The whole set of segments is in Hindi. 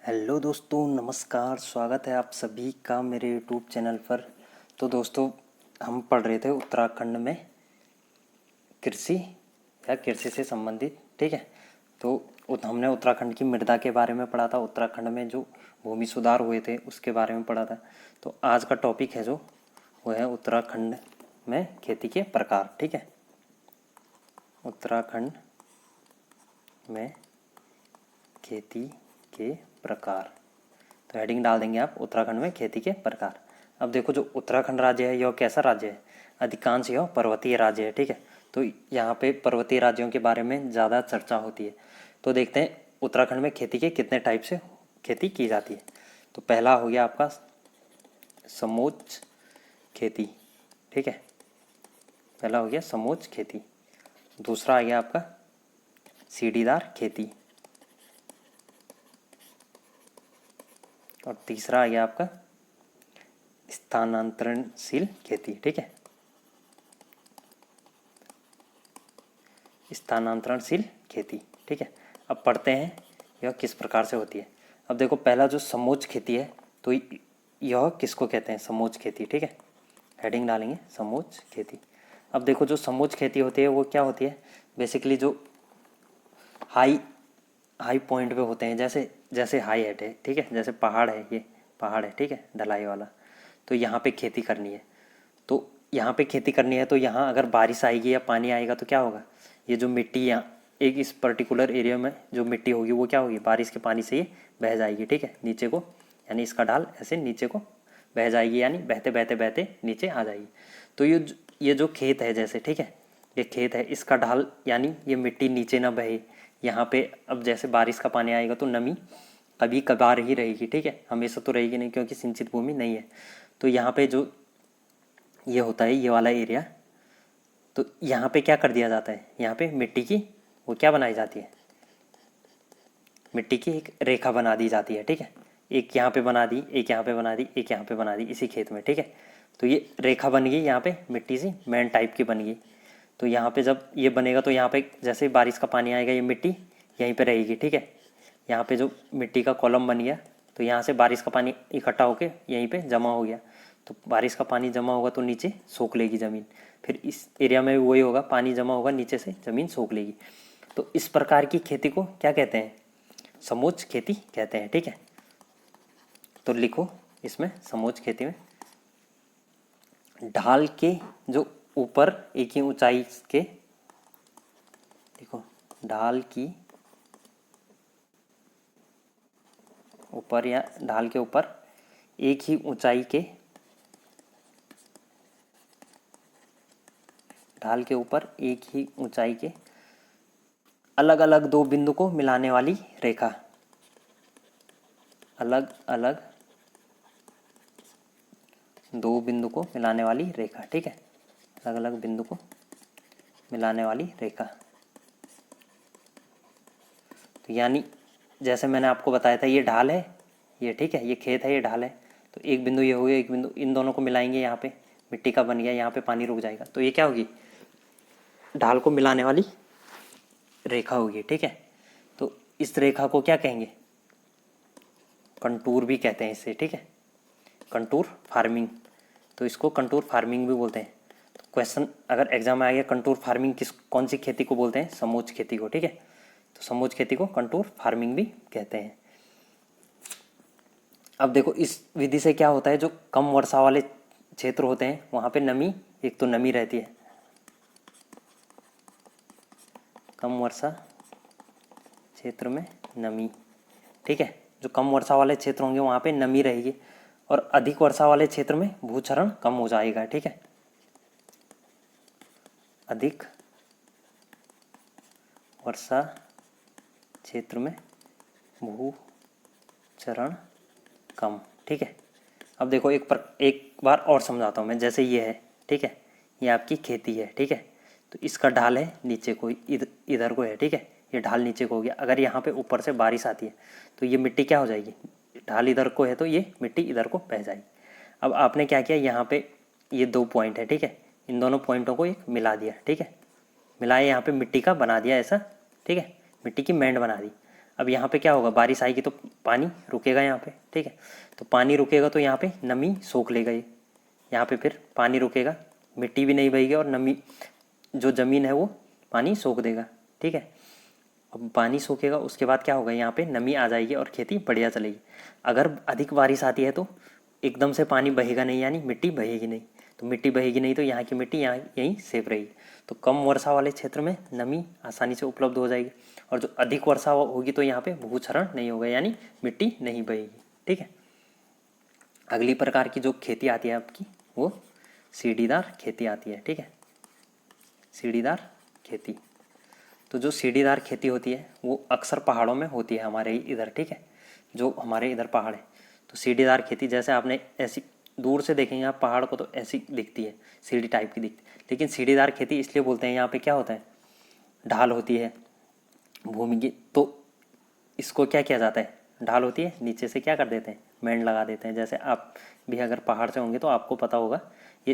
हेलो दोस्तों, नमस्कार। स्वागत है आप सभी का मेरे यूट्यूब चैनल पर। तो दोस्तों, हम पढ़ रहे थे उत्तराखंड में कृषि या कृषि से संबंधित, ठीक है। तो हमने उत्तराखंड की मृदा के बारे में पढ़ा था, उत्तराखंड में जो भूमि सुधार हुए थे उसके बारे में पढ़ा था। तो आज का टॉपिक है जो वो है उत्तराखंड में खेती के प्रकार, ठीक है। उत्तराखंड में खेती के प्रकार। तो हेडिंग डाल देंगे आप, उत्तराखंड में खेती के प्रकार। अब देखो, जो उत्तराखंड राज्य है यह कैसा राज्य है? अधिकांश यह पर्वतीय राज्य है, ठीक है। तो यहाँ पे पर्वतीय राज्यों के बारे में ज़्यादा चर्चा होती है। तो देखते हैं उत्तराखंड में खेती के कितने टाइप से खेती की जाती है। तो पहला हो गया आपका समोच्च खेती, ठीक है। पहला हो गया समोच्च खेती। दूसरा आ गया आपका सीढ़ीदार खेती। और तीसरा आ गया आपका स्थानांतरणशील खेती, ठीक है। स्थानांतरणशील खेती, ठीक है। अब पढ़ते हैं यह किस प्रकार से होती है। अब देखो, पहला जो समोच्च खेती है, तो यह किसको कहते हैं? समोच्च खेती, ठीक है। हेडिंग डालेंगे समोच्च खेती। अब देखो, जो समोच्च खेती होती है वो क्या होती है? बेसिकली जो हाई पॉइंट पे होते हैं, जैसे जैसे हाई हेड है, ठीक है। जैसे पहाड़ है, ये पहाड़ है, ठीक है, ढलाई वाला। तो यहाँ पे खेती करनी है, तो यहाँ पे खेती करनी है तो यहाँ अगर बारिश आएगी या पानी आएगा तो क्या होगा? ये जो मिट्टी यहाँ एक इस पर्टिकुलर एरिया में जो मिट्टी होगी वो क्या होगी? बारिश के पानी से ये बह जाएगी, ठीक है, नीचे को। यानी इसका ढाल ऐसे नीचे को बह जाएगी, यानी बहते बहते बहते नीचे आ जाएगी। तो ये जो खेत है, जैसे, ठीक है, ये खेत है, इसका ढाल यानी ये मिट्टी नीचे ना बहे। यहाँ पे अब जैसे बारिश का पानी आएगा तो नमी कभी कभार ही रहेगी, ठीक है, हमेशा तो रहेगी नहीं, क्योंकि सिंचित भूमि नहीं है। तो यहाँ पे जो ये होता है, ये वाला एरिया, तो यहाँ पे क्या कर दिया जाता है? यहाँ पे मिट्टी की वो क्या बनाई जाती है? मिट्टी की एक रेखा बना दी जाती है, ठीक है। एक यहाँ पे बना दी, एक यहाँ पे बना दी, एक यहाँ पे बना दी, इसी खेत में, ठीक है। तो ये रेखा बन गई, यहाँ पे मिट्टी सी मैन टाइप की बन गई। तो यहाँ पे जब ये बनेगा तो यहाँ पे जैसे बारिश का पानी आएगा, ये मिट्टी यहीं पे रहेगी, ठीक है। यहाँ पे जो मिट्टी का कॉलम बन गया, तो यहाँ से बारिश का पानी इकट्ठा होके यहीं पे जमा हो गया। तो बारिश का पानी जमा होगा तो नीचे सोख लेगी ज़मीन। फिर इस एरिया में वही होगा, पानी जमा होगा, नीचे से ज़मीन सोख लेगी। तो इस प्रकार की खेती को क्या कहते हैं? समोच्च खेती कहते हैं, ठीक है। तो लिखो इसमें, समोच्च खेती में ढाल के जो ऊपर एक ही ऊंचाई के, देखो, ढाल की ऊपर या ढाल के ऊपर एक ही ऊंचाई के, ढाल के ऊपर एक ही ऊंचाई के अलग अलग दो बिंदु को मिलाने वाली रेखा। अलग अलग दो बिंदु को मिलाने वाली रेखा, ठीक है। अलग अलग बिंदु को मिलाने वाली रेखा। तो यानी जैसे मैंने आपको बताया था, ये ढाल है, ये, ठीक है, ये खेत है, ये ढाल है। तो एक बिंदु ये हो गया, एक बिंदु, इन दोनों को मिलाएंगे, यहाँ पे मिट्टी का बन गया, यहाँ पे पानी रुक जाएगा। तो ये क्या होगी? ढाल को मिलाने वाली रेखा होगी, ठीक है। तो इस रेखा को क्या कहेंगे? कंटूर भी कहते हैं इसे, ठीक है, कंटूर फार्मिंग। तो इसको कंटूर फार्मिंग भी बोलते हैं। तो क्वेश्चन अगर एग्जाम में आ गया, कंटूर फार्मिंग कौन सी खेती को बोलते हैं? समोच्च खेती को, ठीक है। तो समोच्च खेती को कंटूर फार्मिंग भी कहते हैं। अब देखो, इस विधि से क्या होता है, जो कम वर्षा वाले क्षेत्र होते हैं वहाँ पे नमी, एक तो नमी रहती है, कम वर्षा क्षेत्र में नमी, ठीक है। जो कम वर्षा वाले क्षेत्र होंगे वहाँ पे नमी रहेगी, और अधिक वर्षा वाले क्षेत्र में भूक्षरण कम हो जाएगा, ठीक है। अधिक वर्षा क्षेत्र में भूक्षरण कम, ठीक है। अब देखो, एक बार और समझाता हूँ मैं। जैसे ये है, ठीक है, ये आपकी खेती है, ठीक है। तो इसका ढाल है नीचे को, इधर को है, ठीक है। ये ढाल नीचे को हो गया। अगर यहाँ पे ऊपर से बारिश आती है तो ये मिट्टी क्या हो जाएगी? ढाल इधर को है तो ये मिट्टी इधर को बह जाएगी। अब आपने क्या किया, यहाँ पे ये दो पॉइंट है, ठीक है, इन दोनों पॉइंटों को एक मिला दिया, ठीक है। मिलाए, यहाँ पे मिट्टी का बना दिया ऐसा, ठीक है, मिट्टी की मैंड बना दी। अब यहाँ पे क्या होगा, बारिश आएगी तो पानी रुकेगा यहाँ पे, ठीक है। तो पानी रुकेगा तो यहाँ पे नमी सोख लेगा ये, यहाँ पे फिर पानी रुकेगा, मिट्टी भी नहीं बहेगी और नमी जो ज़मीन है वो पानी सोख देगा, ठीक है। अब पानी सूखेगा, उसके बाद क्या होगा, यहाँ पे नमी आ जाएगी और खेती बढ़िया चलेगी। अगर अधिक बारिश आती है तो एकदम से पानी बहेगा नहीं, यानी मिट्टी बहेगी नहीं। तो मिट्टी बहेगी नहीं तो यहाँ की मिट्टी यहाँ यहीं सेफ रहेगी। तो कम वर्षा वाले क्षेत्र में नमी आसानी से उपलब्ध हो जाएगी, और जो अधिक वर्षा होगी तो यहाँ पे भूक्षरण नहीं होगा, यानी मिट्टी नहीं बहेगी, ठीक है। अगली प्रकार की जो खेती आती है आपकी, वो सीढ़ीदार खेती आती है, ठीक है। सीढ़ीदार खेती, तो जो सीढ़ीदार खेती होती है वो अक्सर पहाड़ों में होती है हमारे इधर, ठीक है। जो हमारे इधर पहाड़ है, तो सीढ़ीदार खेती जैसे आपने ऐसी दूर से देखेंगे आप पहाड़ को तो ऐसी दिखती है, सीढ़ी टाइप की दिखती है। लेकिन सीढ़ीदार खेती इसलिए बोलते हैं, यहाँ पे क्या होता है, ढाल होती है भूमि की, तो इसको क्या किया जाता है, ढाल होती है, नीचे से क्या कर देते हैं, मेंढ लगा देते हैं। जैसे आप भी अगर पहाड़ से होंगे तो आपको पता होगा, ये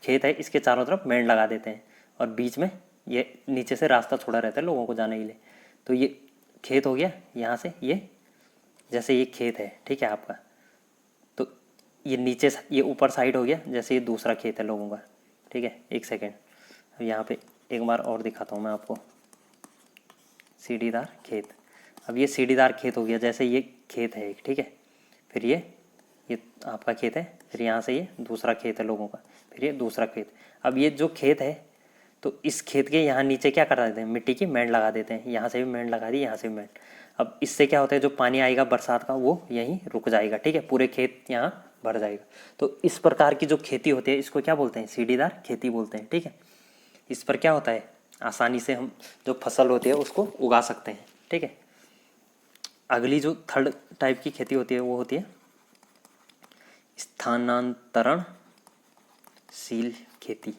खेत है, इसके चारों तरफ मेंढ लगा देते हैं और बीच में ये नीचे से रास्ता छोड़ा रहता है लोगों को जाने के लिए। तो ये खेत हो गया, यहाँ से ये जैसे ये खेत है, ठीक है आपका, तो ये नीचे ये ऊपर साइड हो गया, जैसे ये दूसरा खेत है लोगों का, ठीक है। एक सेकेंड, अब यहाँ पे एक बार और दिखाता हूँ मैं आपको, सीढ़ीदार खेत। अब ये सीढ़ीदार खेत हो गया, जैसे ये खेत है एक, ठीक है। फिर ये आपका खेत है, फिर यहाँ से ये दूसरा खेत है लोगों का, फिर ये दूसरा खेत। अब ये जो खेत है, तो इस खेत के यहाँ नीचे क्या कर देते हैं, मिट्टी की मेंढ लगा देते हैं, यहाँ से भी मेंढ लगा दी, यहाँ से भी मेंढ। अब इससे क्या होता है, जो पानी आएगा बरसात का वो यहीं रुक जाएगा, ठीक है, पूरे खेत यहाँ भर जाएगा। तो इस प्रकार की जो खेती होती है इसको क्या बोलते हैं, सीढ़ीदार खेती बोलते हैं, ठीक है। इस पर क्या होता है, आसानी से हम जो फसल होती है उसको उगा सकते हैं, ठीक है। अगली जो थर्ड टाइप की खेती होती है वो होती है स्थानांतरणशील खेती।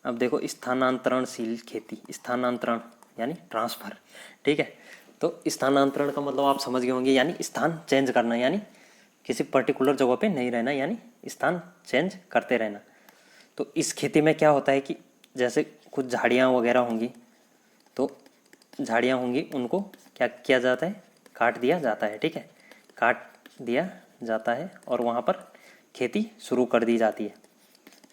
अब देखो, स्थानांतरणशील खेती, स्थानांतरण यानी ट्रांसफ़र, ठीक है। तो स्थानांतरण का मतलब आप समझ गए होंगे, यानी स्थान चेंज करना, यानी किसी पर्टिकुलर जगह पे नहीं रहना, यानी स्थान चेंज करते रहना। तो इस खेती में क्या होता है कि जैसे कुछ झाड़ियाँ वगैरह होंगी, तो झाड़ियाँ होंगी उनको क्या किया जाता है, काट दिया जाता है, ठीक है, काट दिया जाता है और वहाँ पर खेती शुरू कर दी जाती है।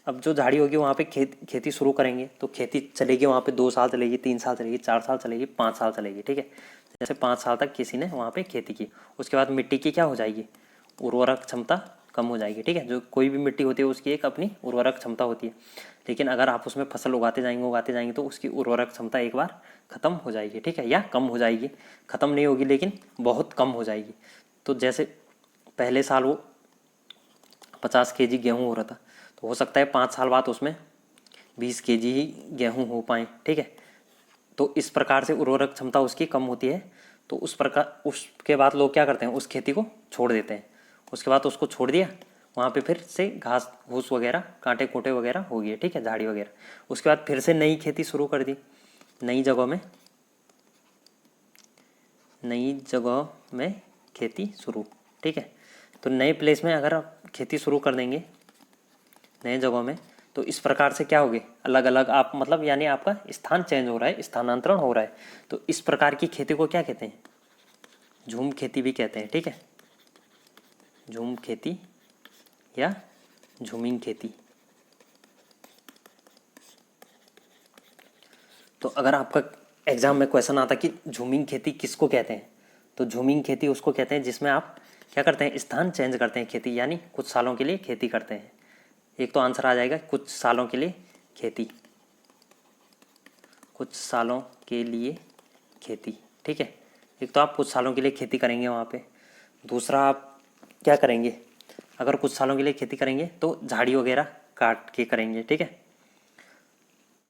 अब जो झाड़ी होगी वहाँ पे खेती शुरू करेंगे, तो खेती चलेगी वहाँ पे 2 साल चलेगी, 3 साल चलेगी, 4 साल चलेगी, 5 साल चलेगी, ठीक है। जैसे 5 साल तक किसी ने वहाँ पे खेती की, उसके बाद मिट्टी की क्या हो जाएगी, उर्वरक क्षमता कम हो जाएगी, ठीक है। जो कोई भी मिट्टी होती है उसकी एक अपनी उर्वरक क्षमता होती है, लेकिन अगर आप उसमें फसल उगाते जाएंगे तो उसकी उर्वरक क्षमता एक बार ख़त्म हो जाएगी, ठीक है, या कम हो जाएगी, ख़त्म नहीं होगी लेकिन बहुत कम हो जाएगी। तो जैसे पहले साल वो 50 केजी गेहूँ हो रहा था, तो हो सकता है 5 साल बाद उसमें 20 केजी ही गेहूँ हो पाए, ठीक है। तो इस प्रकार से उर्वरक क्षमता उसकी कम होती है, तो उसके बाद लोग क्या करते हैं, उस खेती को छोड़ देते हैं। उसके बाद उसको छोड़ दिया, वहाँ पे फिर से घास घूस वगैरह, कांटे कोटे वगैरह हो गए, ठीक है, झाड़ी वगैरह। उसके बाद फिर से नई खेती शुरू कर दी, नई जगह में खेती शुरू, ठीक है। तो नए प्लेस में अगर आप खेती शुरू कर देंगे नए जगहों में, तो इस प्रकार से क्या होगे, अलग अलग आप मतलब यानी आपका स्थान चेंज हो रहा है, स्थानांतरण हो रहा है। तो इस प्रकार की खेती को क्या कहते हैं, झूम खेती भी कहते हैं, ठीक है, झूम खेती या झूमिंग खेती। तो अगर आपका एग्जाम में क्वेश्चन आता कि झूमिंग खेती किसको कहते हैं, तो झूमिंग खेती उसको कहते हैं जिसमें आप क्या करते हैं, स्थान चेंज करते हैं खेती, यानी कुछ सालों के लिए खेती करते हैं। एक तो आंसर आ जाएगा कुछ सालों के लिए खेती, कुछ सालों के लिए खेती, ठीक है। एक तो आप कुछ सालों के लिए खेती करेंगे वहाँ पे, दूसरा आप क्या करेंगे, अगर कुछ सालों के लिए खेती करेंगे तो झाड़ी वगैरह काट के करेंगे, ठीक है।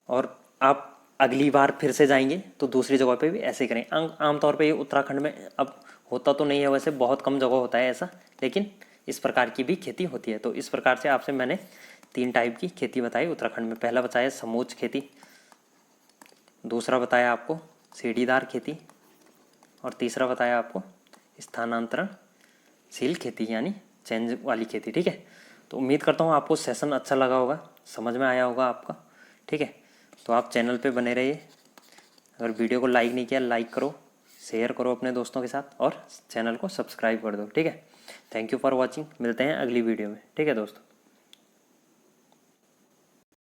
और आप अगली बार फिर से जाएंगे तो दूसरी जगह पे भी ऐसे ही करें। आमतौर पे ये उत्तराखंड में अब होता तो नहीं है, वैसे बहुत कम जगह होता है ऐसा, लेकिन इस प्रकार की भी खेती होती है। तो इस प्रकार से आपसे मैंने 3 टाइप की खेती बताई उत्तराखंड में। पहला बताया समोच्च खेती, दूसरा बताया आपको सीढ़ीदार खेती, और तीसरा बताया आपको स्थानांतरणशील खेती यानी चेंज वाली खेती, ठीक है। तो उम्मीद करता हूँ आपको सेशन अच्छा लगा होगा, समझ में आया होगा आपका, ठीक है। तो आप चैनल पे बने रहिए, अगर वीडियो को लाइक नहीं किया लाइक करो, शेयर करो अपने दोस्तों के साथ और चैनल को सब्सक्राइब कर दो, ठीक है। थैंक यू फॉर वॉचिंग, मिलते हैं अगली वीडियो में, ठीक है दोस्तों।